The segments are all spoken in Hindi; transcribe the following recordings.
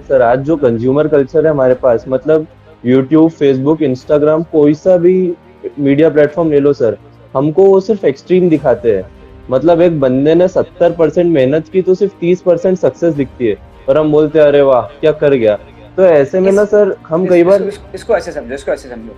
सर आज जो कंज्यूमर कल्चर है हमारे पास, मतलब यूट्यूब, फेसबुक, इंस्टाग्राम, कोई सा भी मीडिया प्लेटफॉर्म ले लो सर, हमको वो सिर्फ एक्सट्रीम दिखाते हैं। मतलब एक बंदे ने 70% मेहनत की तो सिर्फ 30% सक्सेस दिखती है, और हम बोलते हैं अरे वाह क्या कर गया। तो ऐसे में इस, ना सर हम इस कई इसको बार। इसको इसको ऐसे समझो, इसको ऐसे समझो।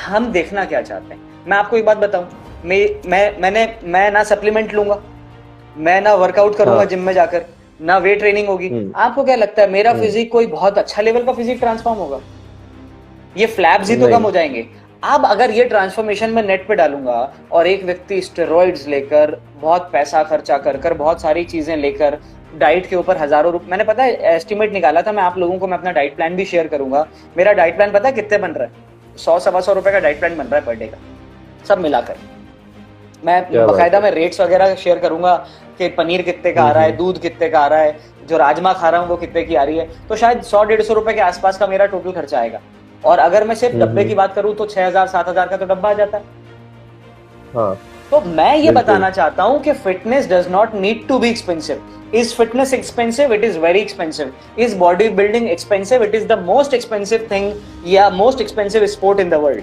हम देखना क्या चाहते हैं? मैं आपको एक बात बताऊं, मैं ना सप्लीमेंट लूंगा, मैं ना वर्कआउट करूंगा हाँ। जिम में जाकर, ना वेट ट्रेनिंग होगी। हम्म। आपको क्या लगता है मेरा हम्म। फिजिक कोई बहुत अच्छा लेवल का फिजिक ट्रांसफॉर्म होगा? ये फ्लैप्स ही तो कम नहीं। हो जाएंगे। अब अगर ये ट्रांसफॉर्मेशन मैं नेट पे डालूंगा और एक व्यक्ति स्टेरॉइड्स लेकर, बहुत पैसा खर्चा कर कर, बहुत सारी चीजें लेकर, डाइट के ऊपर हजारों रुपए, मैंने पता है एस्टिमेट निकाला था, मैं आप लोगों को मैं अपना डाइट प्लान भी शेयर करूंगा। मेरा डाइट प्लान पता है कितने बन रहा है? 100 सवा 100 रुपए का डाइट प्लान बन रहा है पर डे का, सब मिलाकर। मैं क्या बात बकायदा है। मैं रेट्स वगैरह शेयर करूंगा कि पनीर कितने का आ रहा है, हम्म। दूध कितने का आ रहा है, जो राजमा खा रहा हूँ वो कितने की आ रही है। तो शायद 100-150 रुपए के आसपास का मेरा टोटल खर्चा आएगा। और अगर मैं सिर्फ डब्बे की हम्म। बात करूं तो 6,000-7,000 का तो डब्बा आ जाता है। हाँ। तो मैं ये बिल्कुल। बताना चाहता हूं कि fitness does not need to be expensive. Is fitness expensive? It is very expensive. Is body building expensive? It is the most expensive thing या most expensive sport in the world.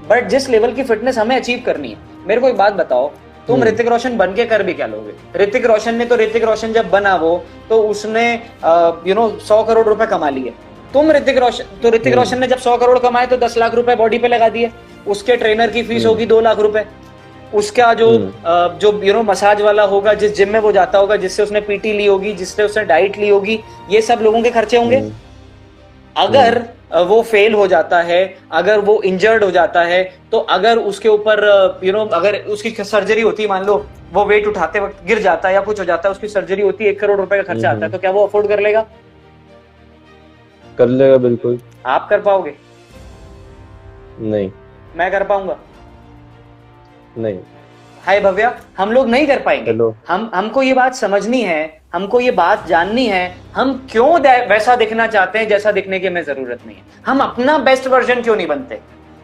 But जिस लेवल की फिटनेस हमें अचीव करनी है, मेरे को एक बात बताओ, तुम हम्म। ऋतिक रोशन बन के कर भी क्या लोगे? ऋतिक रोशन ने तो, ऋतिक रोशन जब बना वो, तो उसने 100 करोड़ रुपए कमा लिए। ऋतिक हम्म। रोशन ने जब 100 करोड़ कमाए तो 10 लाख रुपए बॉडी पे लगा दिए। उसके ट्रेनर की फीस हम्म। होगी 2 लाख रुपए। उसका जो हम्म। मसाज वाला होगा, जिस जिम में वो जाता होगा, जिससे उसने पीटी ली होगी, जिससे उसने डाइट ली होगी, ये सब लोगों के खर्चे होंगे। हम्म। हम्म। अगर वो फेल हो जाता है, अगर वो इंजर्ड हो जाता है, तो अगर उसके ऊपर अगर उसकी सर्जरी होती है, मान लो वो वेट उठाते वक्त गिर जाता है या कुछ हो जाता है, उसकी सर्जरी होती है, 1 करोड़ रुपए का खर्चा आता है, हम्म। तो क्या वो अफोर्ड कर लेगा? कर लेगा बिल्कुल। आप कर पाओगे? नहीं। मैं कर पाऊंगा? नहीं। हाय भव्या, हम लोग नहीं कर पाएंगे। चलो। हमको ये बात समझनी है, हमको ये बात जाननी है, हम क्यों वैसा दिखना चाहते हैं जैसा दिखने की हमें जरूरत नहीं है। हम अपना बेस्ट वर्जन क्यों नहीं बनते?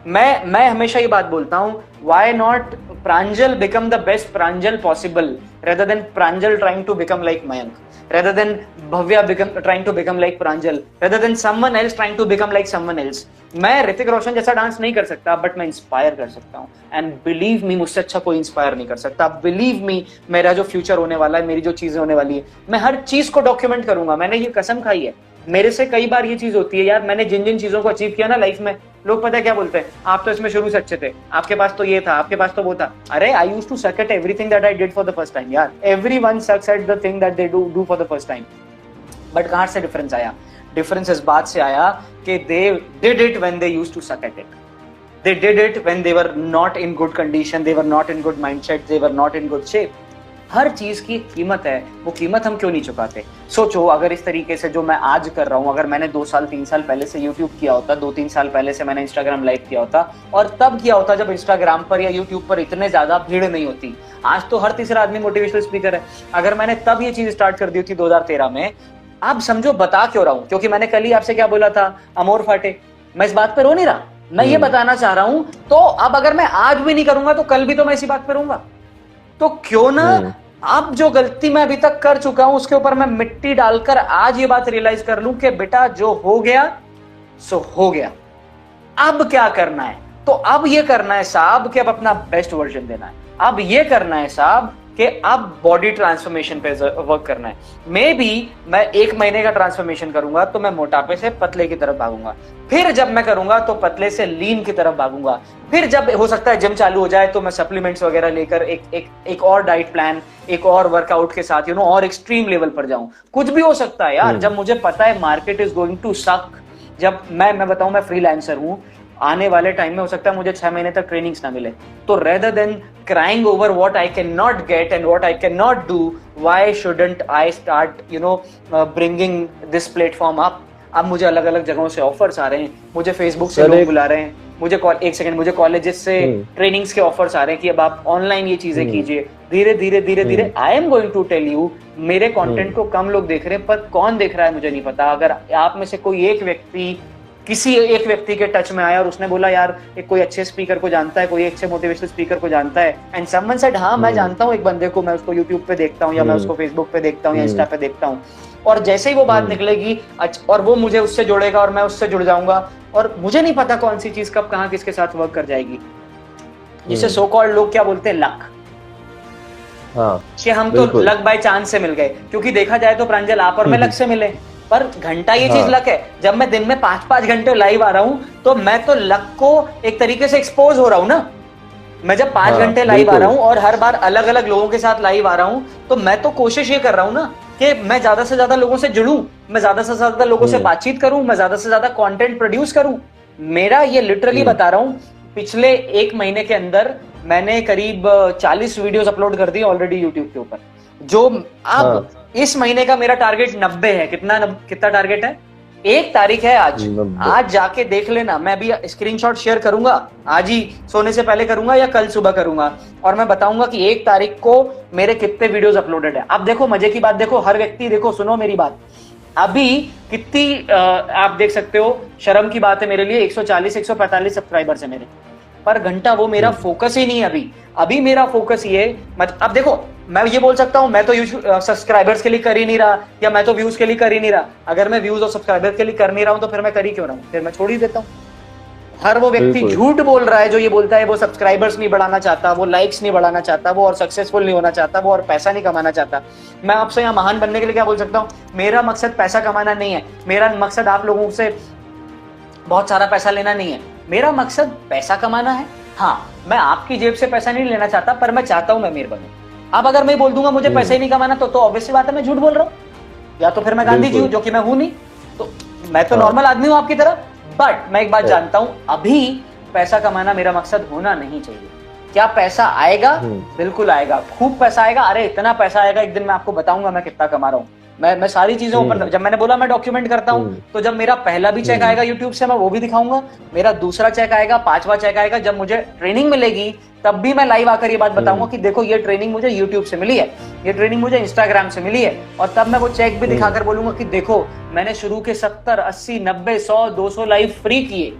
मैं हमेशा ये बात बोलता हूं, why not Pranjal become the best Pranjal possible, rather than Pranjal trying to become like Mayank, rather than Bhavya trying to become like Pranjal, rather than someone else trying to become like someone else। मैं ऋतिक रोशन जैसा डांस नहीं कर सकता, बट मैं इंस्पायर कर सकता हूँ। एंड बिलीव मी, मुझसे अच्छा कोई इंस्पायर नहीं कर सकता। बिलीव मी, मेरा जो फ्यूचर होने वाला है, मेरी जो चीजें होने वाली है, मैं हर चीज को डॉक्यूमेंट करूंगा। मैंने ये कसम खाई है। मेरे से कई बार ये चीज होती है यार, मैंने जिन जिन चीजों को अचीव किया ना लाइफ में, लोग पता है क्या बोलते हैं? आप तो इसमें शुरू से अच्छे थे, आपके पास तो ये था, आपके पास तो वो था। अरे I used to suck at everything that I did for the first time यार। Everyone sucks at the thing that they do for the first time. But कहां से डिफरेंस आया? डिफरेंस इस बात से आया कि they did it when they used to suck at it. They did it when they were not in good condition, they were not in good mindset, they were not in good shape। हर चीज की कीमत है, वो कीमत हम क्यों नहीं चुकाते? सोचो, अगर इस तरीके से जो मैं आज कर रहा हूँ, अगर मैंने 2 साल 3 साल पहले से YouTube किया होता, 2-3 साल पहले से मैंने Instagram लाइव किया होता, और तब किया होता जब Instagram पर या YouTube पर इतने ज्यादा भीड़ नहीं होती। आज तो हर तीसरा आदमी मोटिवेशनल स्पीकर है। अगर मैंने तब ये चीज स्टार्ट कर दी थी 2013 में, आप समझो बता क्यों रहा हूं? क्योंकि मैंने कल ही आपसे क्या बोला था, अमोर फाटे। मैं इस बात पे रो नहीं रहा, मैं ये बताना चाह रहा हूं। तो अब अगर मैं आज भी नहीं करूंगा तो कल भी तो मैं इसी बात पे रहूंगा। तो क्यों ना अब जो गलती मैं अभी तक कर चुका हूं उसके ऊपर मैं मिट्टी डालकर आज ये बात रियलाइज कर लूं कि बेटा जो हो गया सो हो गया, अब क्या करना है? तो अब ये करना है साहब कि अब अपना बेस्ट वर्जन देना है। अब ये करना है साहब कि अब बॉडी ट्रांसफॉर्मेशन पे वर्क करना है। मे बी मैं 1 महीने का ट्रांसफॉर्मेशन करूंगा तो मैं मोटापे से पतले की तरफ भागूंगा, फिर जब मैं करूंगा तो पतले से लीन की तरफ भागूंगा, फिर जब हो सकता है जिम चालू हो जाए तो मैं सप्लीमेंट्स वगैरह लेकर एक और डाइट प्लान, एक और वर्कआउट के साथ और एक्सट्रीम लेवल पर जाऊं। कुछ भी हो सकता है यार, जब मुझे पता है मार्केट इज गोइंग टू सक। जब मैं बताऊं, मैं फ्रीलांसर हूं, आने वाले टाइम में हो सकता है मुझे 6 महीने तक ट्रेनिंग्स ना मिले, तो rather than crying over what I can not gate and what I can not do, why shouldn't I start bringing this platform up. अब मुझे अलग अलग जगहों से ऑफर्स आ रहे हैं, मुझे फेसबुक से लोग बुला रहे हैं, मुझे कॉलेजेस से ट्रेनिंग्स के ऑफर्स आ रहे हैं कि अब आप ऑनलाइन ये चीजें कीजिए। धीरे धीरे धीरे धीरे I am going to tell you, मेरे कंटेंट को कम लोग देख रहे हैं, पर कौन देख रहा है मुझे नहीं पता। अगर आप में से कोई एक व्यक्ति किसी एक व्यक्ति के टच में आया और उसने बोला यार एक कोई अच्छे स्पीकर को जानता है, कोई अच्छे मोटिवेशनल स्पीकर को जानता है, एंड समवन सेड हाँ मैं जानता हूँ एक बंदे को, मैं उसको यूट्यूब पे देखता हूँ या मैं उसको फेसबुक पे देखता हूँ या इंस्टा पे देखता हूँ, और जैसे ही वो बात निकलेगी और वो मुझे उससे जुड़ेगा और मैं उससे जुड़ जाऊंगा, और मुझे नहीं पता कौन सी चीज कब कहाँ किसके साथ वर्क कर जाएगी, जिसे सो कॉल्ड लोग क्या बोलते हैं, लक। हाँ, कि हम तो लक बाय चांस से मिल गए, क्योंकि देखा जाए तो प्रांजल आप और मैं लक से मिले, पर घंटा ये चीज लक है। जब मैं दिन में 5-5 घंटे लाइव आ रहा हूं तो मैं तो लक को एक तरीके से एक्सपोज हो रहा हूं ना। मैं जब 5 घंटे लाइव आ रहा हूं और हर बार अलग अलग लोगों के साथ लाइव आ रहा हूं, तो मैं तो कोशिश ये कर रहा हूं ना कि मैं ज्यादा से ज्यादा लोगों से जुड़ूं, मैं ज्यादा से ज्यादा लोगों से बातचीत करूं, मैं ज्यादा से ज्यादा कंटेंट प्रोड्यूस करूं। मेरा ये लिटरली बता रहा हूं, पिछले 1 महीने के अंदर मैंने करीब 40 वीडियोस अपलोड कर दी ऑलरेडी यूट्यूब के ऊपर, जो अब इस महीने का मेरा टारगेट 90 है। कितना टारगेट है? 1 तारीख है आज जाके देख लेना। मैं अभी स्क्रीनशॉट शेयर करूंगा, आज ही सोने से पहले करूंगा या कल सुबह करूंगा, और मैं बताऊंगा कि 1 तारीख को मेरे कितने वीडियोस अपलोडेड है। अब देखो मजे की बात, देखो हर व्यक्ति, देखो सुनो मेरी बात, अभी कितनी आप देख सकते हो, शर्म की बात है मेरे लिए, 140-145 सब्सक्राइबर्स है मेरे, पर घंटा वो मेरा फोकस ही नहीं है। अभी मेरा फोकस ये अब देखो, मैं ये बोल सकता हूं मैं तो सब्सक्राइबर्स के लिए कर ही नहीं रहा, या मैं तो व्यूज के लिए कर ही नहीं रहा। अगर मैं व्यूज और सब्सक्राइबर के लिए कर नहीं रहा हूं तो फिर मैं कर ही क्यों रहा हूं, फिर मैं छोड़ ही देता हूं। हर वो व्यक्ति झूठ बोल रहा है जो ये बोलता है वो सब्सक्राइबर्स नहीं बढ़ाना चाहता, वो लाइक्स नहीं बढ़ाना चाहता, वो और सक्सेसफुल नहीं होना चाहता, वो और पैसा नहीं कमाना चाहता। मैं आपसे यहाँ महान बनने के लिए क्या बोल सकता हूँ, मेरा मकसद पैसा कमाना नहीं है, मेरा मकसद आप लोगों से बहुत सारा पैसा लेना नहीं है, मेरा मकसद पैसा कमाना है। हाँ, मैं आपकी जेब से पैसा नहीं लेना चाहता, पर मैं चाहता हूं मैं अमीर बनूं। अब अगर मैं बोल दूंगा मुझे पैसा ही नहीं कमाना, तो ऑब्वियसली बात है मैं झूठ बोल रहा हूं, या तो फिर मैं गांधी जी हूं, जो कि मैं हूं नहीं। तो मैं तो नॉर्मल आदमी हूं आपकी तरह, बट मैं एक बात जानता हूं, अभी पैसा कमाना मेरा मकसद होना नहीं चाहिए। क्या पैसा आएगा? बिल्कुल आएगा, खूब पैसा आएगा। अरे इतना पैसा आएगा, एक दिन मैं आपको बताऊंगा मैं कितना कमा रहा हूं। मैं सारी चीजों पर, जब मैंने बोला मैं डॉक्यूमेंट करता हूं, तो जब मेरा पहला भी चेक आएगा यूट्यूब से मैं वो भी दिखाऊंगा, मेरा दूसरा चेक आएगा, 5वां चेक आएगा, जब मुझे ट्रेनिंग मिलेगी तब भी मैं लाइव आकर ये बात बताऊंगा कि देखो ये ट्रेनिंग मुझे यूट्यूब से मिली है, ये ट्रेनिंग मुझे इंस्टाग्राम से मिली है, और तब मैं वो चेक भी दिखाकर बोलूंगा कि देखो मैंने शुरू के 70, 80, 90, 100, 200 लाइव फ्री किए,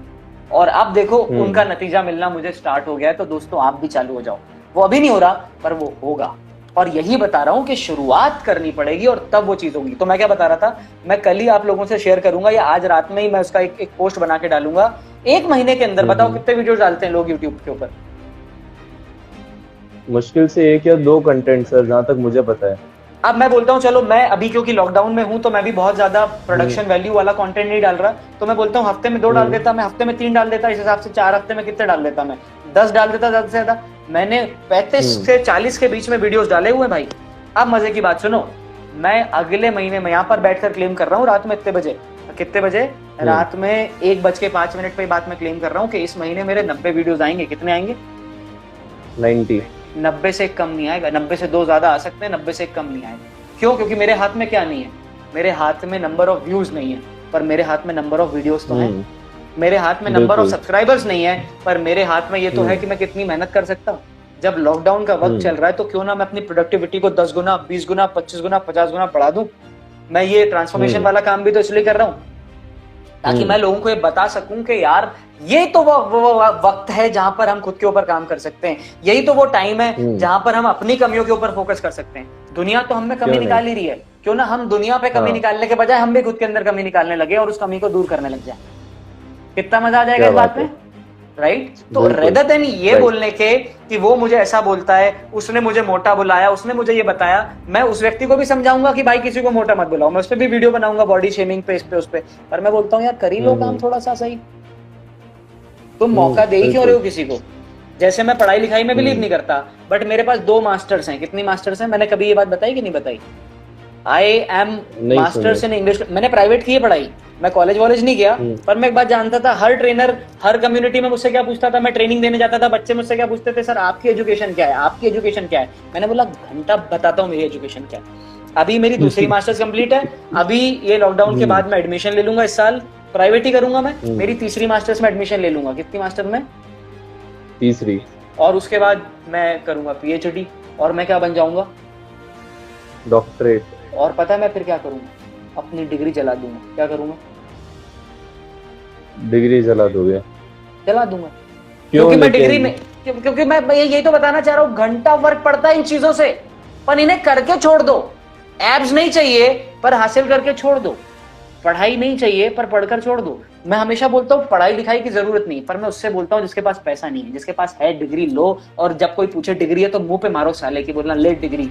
और अब देखो उनका नतीजा मिलना मुझे स्टार्ट हो गया है। तो दोस्तों आप भी चालू हो जाओ। वो अभी नहीं हो रहा, पर वो होगा, और यही बता रहा हूं कि शुरुआत करनी पड़ेगी और तब वो चीज होगी। तो मैं क्या बता रहा था, मैं कल ही आप लोगों से शेयर करूंगा या आज रात में ही मैं उसका एक पोस्ट बना के डालूंगा। 1 महीने के अंदर बताओ कितने वीडियो डालते हैं लोग यूट्यूब के ऊपर? मुश्किल से 1 या 2 कंटेंट सर, जहां तक मुझे पता है। अब मैं बोलता हूँ चलो, मैं अभी क्योंकि लॉकडाउन में हूं तो मैं भी बहुत ज्यादा प्रोडक्शन वैल्यू वाला कंटेंट नहीं डाल रहा, तो मैं बोलता हूँ हफ्ते में 2 डाल देता, मैं हफ्ते में 3 डाल देता, इस हिसाब से 4 हफ्ते में कितने डाल देता, मैं 10 डाल देता ज्यादा से ज्यादा। मैंने 35 से 40 के बीच में वीडियोस डाले हुए भाई। अब मजे की बात सुनो, मैं अगले महीने में यहाँ पर बैठकर क्लेम कर रहा हूँ रात में कितने बजे रात में 1:05 पे बात मैं क्लेम कर रहा हूँ कि इस महीने मेरे 90 वीडियोस आएंगे। कितने आएंगे? 90 से कम नहीं आएगा। 90 से 2 ज्यादा आ सकते हैं, 90 से कम नहीं आएगा। क्यों? क्योंकि मेरे हाथ में क्या नहीं है, मेरे हाथ में नंबर ऑफ व्यूज नहीं है, पर मेरे हाथ में नंबर ऑफ वीडियोस तो है। मेरे हाथ में नंबर ऑफ सब्सक्राइबर्स नहीं है, पर मेरे हाथ में ये तो है कि मैं कितनी मेहनत कर सकता हूँ। जब लॉकडाउन का वक्त चल रहा है तो क्यों ना मैं अपनी प्रोडक्टिविटी को 10 गुना, 20 गुना, 25 गुना, 50 गुना बढ़ा दूं। मैं ये ट्रांसफॉर्मेशन वाला काम भी तो इसलिए कर रहा हूँ ताकि मैं लोगों को ये बता सकूं कि यार ये तो वो वक्त है जहां पर हम खुद के ऊपर काम कर सकते हैं, यही तो वो टाइम है जहां पर हम अपनी कमियों के ऊपर फोकस कर सकते हैं। दुनिया तो हमें कमी निकाल ही रही है, क्यों ना हम दुनिया पे कमी निकालने के बजाय हम भी खुद के अंदर कमी निकालने लगे और उस कमी को दूर करने लग जाए। कितना मजा आ जाएगा इस बात में, राइट? तो रेदर देन ये बोलने के कि वो मुझे ऐसा बोलता है, उसने मुझे मोटा बुलाया, उसने मुझे ये बताया, मैं उस व्यक्ति को भी समझाऊंगा कि भाई किसी को मोटा मत बुलाओ। मैं उस पर भी वीडियो बनाऊंगा बॉडी शेमिंग पे, इस पे उस पे, पर मैं बोलता हूँ यार कर ही लो काम थोड़ा सा सही। तुम मौका दे ही क्यों रहे हो किसी को? जैसे मैं पढ़ाई लिखाई में बिलीव नहीं करता, बट मेरे पास 2 मास्टर्स हैं। कितनी मास्टर्स हैं? मैंने कभी ये बात बताई कि नहीं बताई? I am masters in English. मैंने प्राइवेट की है पढ़ाई, मैं कॉलेज वॉलेज नहीं गया, पर मैं एक बात जानता था, हर ट्रेनर हर कम्युनिटी में मुझसे क्या पूछता था, मैं ट्रेनिंग देने जाता था, बच्चे मुझसे क्या पूछते थे, सर आपकी एजुकेशन क्या है, आपकी एजुकेशन क्या है? मैंने बोला घंटा बताता हूँ मेरी एजुकेशन क्या है। अभी मेरी दूसरी मास्टर्स कंप्लीट है, अभी ये लॉकडाउन के बाद मैं एडमिशन ले लूंगा, इस साल प्राइवेट ही करूंगा मैं, मेरी तीसरी मास्टर्स में एडमिशन ले लूंगा। कितनी मास्टर में? तीसरी। और उसके बाद मैं करूंगा पीएचडी, और मैं क्या बन जाऊंगा? डॉक्टरेट। और पता है मैं फिर क्या करूंगा? अपनी डिग्री चला दूंगा। क्या करूंगा? डिग्री जला दोगे? जला दूंगा। क्यों? क्योंकि मैं लेकिन डिग्री में क्योंकि मैं यही तो बताना चाह रहा हूं, घंटा फर्क पड़ता है इन चीजों से, पर इन्हें करके छोड़ दो। एब्स नहीं चाहिए पर हासिल करके छोड़ दो, पढ़ाई नहीं चाहिए पर पढ़कर छोड़ दो। मैं हमेशा बोलता हूँ पढ़ाई लिखाई की जरूरत नहीं, पर मैं उससे बोलता हूँ जिसके पास पैसा नहीं है, जिसके पास है डिग्री लो, और जब कोई पूछे डिग्री है तो मुंह पे मारो साले की, बोलना ले डिग्री।